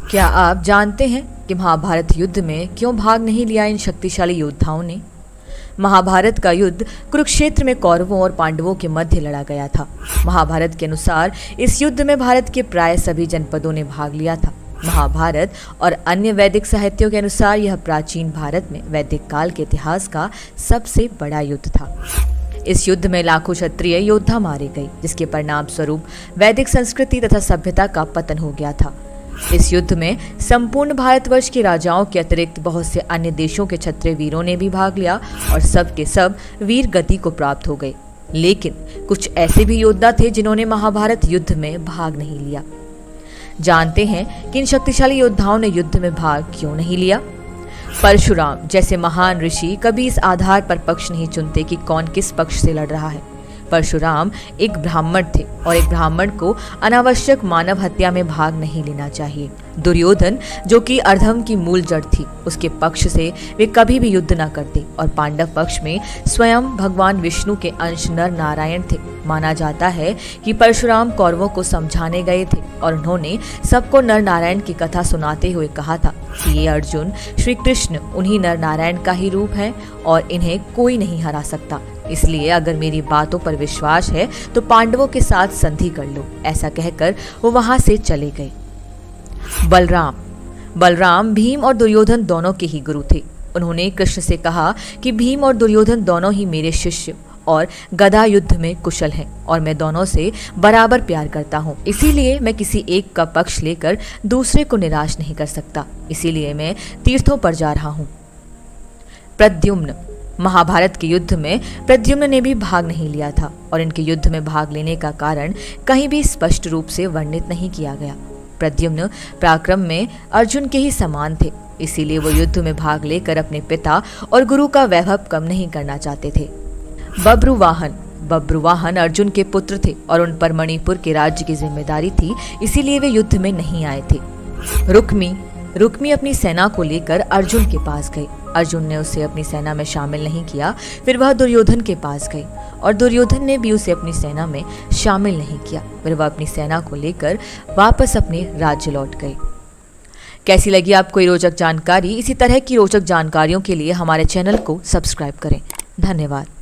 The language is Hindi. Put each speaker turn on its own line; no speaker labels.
क्या आप जानते हैं कि महाभारत युद्ध में क्यों भाग नहीं लिया इन शक्तिशाली योद्धाओं ने? महाभारत का युद्ध कुरुक्षेत्र में कौरवों और पांडवों के मध्य लड़ा गया था। महाभारत के अनुसार इस युद्ध में भारत के प्राय सभी जनपदों ने भाग लिया था। महाभारत और अन्य वैदिक साहित्यों के अनुसार यह प्राचीन भारत में वैदिक काल के इतिहास का सबसे बड़ा युद्ध था। इस युद्ध में लाखों क्षत्रिय योद्धा मारे गए, जिसके परिणाम स्वरूप वैदिक संस्कृति तथा सभ्यता का पतन हो गया था। इस युद्ध में संपूर्ण भारतवर्ष के राजाओं के अतिरिक्त बहुत से अन्य देशों के क्षत्रिय वीरों ने भी भाग लिया और सब के सब वीर गति को प्राप्त हो गए। लेकिन कुछ ऐसे भी योद्धा थे जिन्होंने महाभारत युद्ध में भाग नहीं लिया। जानते हैं कि इन शक्तिशाली योद्धाओं ने युद्ध में भाग क्यों नहीं लिया। परशुराम जैसे महान ऋषि कभी इस आधार पर पक्ष नहीं चुनते कि कौन किस पक्ष से लड़ रहा है। परशुराम एक ब्राह्मण थे और एक ब्राह्मण को अनावश्यक मानव हत्या में भाग नहीं लेना चाहिए। दुर्योधन जो कि अधर्म की मूल जड़ थी, उसके पक्ष से वे कभी भी युद्ध न करते और पांडव पक्ष में स्वयं भगवान विष्णु के अंश नर नारायण थे। माना जाता है कि परशुराम कौरवों को समझाने गए थे और उन्होंने सबको नर नारायण की कथा सुनाते हुए कहा था कि ये अर्जुन श्री कृष्ण उन्हीं नर नारायण का ही रूप है और इन्हें कोई नहीं हरा सकता। इसलिए अगर मेरी बातों पर विश्वास है तो पांडवों के साथ संधि कर लो। ऐसा कहकर वो वहां से चले गए। बलराम भीम और दुर्योधन दोनों के ही गुरु थे। उन्होंने कृष्ण से कहा कि भीम और दुर्योधन दोनों ही मेरे शिष्य और गदा युद्ध में कुशल हैं और मैं दोनों से बराबर प्यार करता हूँ। इसीलिए मैं किसी एक का पक्ष लेकर दूसरे को निराश नहीं कर सकता। इसीलिए मैं तीर्थों पर जा रहा हूँ। प्रद्युम्न महाभारत के युद्ध में प्रद्युम्न ने भी भाग नहीं लिया था और इनके युद्ध में भाग लेने का कारण कहीं भी स्पष्ट रूप से वर्णित नहीं किया गया। प्रद्युम्न पराक्रम में अर्जुन के ही समान थे, इसीलिए वो युद्ध में भाग लेकर अपने पिता और गुरु का वैभव कम नहीं करना चाहते थे। बब्रुवाहन अर्जुन के पुत्र थे और उन पर मणिपुर के राज्य की जिम्मेदारी थी, इसीलिए वे युद्ध में नहीं आए थे। रुक्मी अपनी सेना को लेकर अर्जुन के पास गए। अर्जुन ने उसे अपनी सेना में शामिल नहीं किया। फिर वह दुर्योधन के पास गए और दुर्योधन ने भी उसे अपनी सेना में शामिल नहीं किया। फिर वह अपनी सेना को लेकर वापस अपने राज्य लौट गए। कैसी लगी आपको ये रोचक जानकारी? इसी तरह की रोचक जानकारियों के लिए हमारे चैनल को सब्सक्राइब करें। धन्यवाद।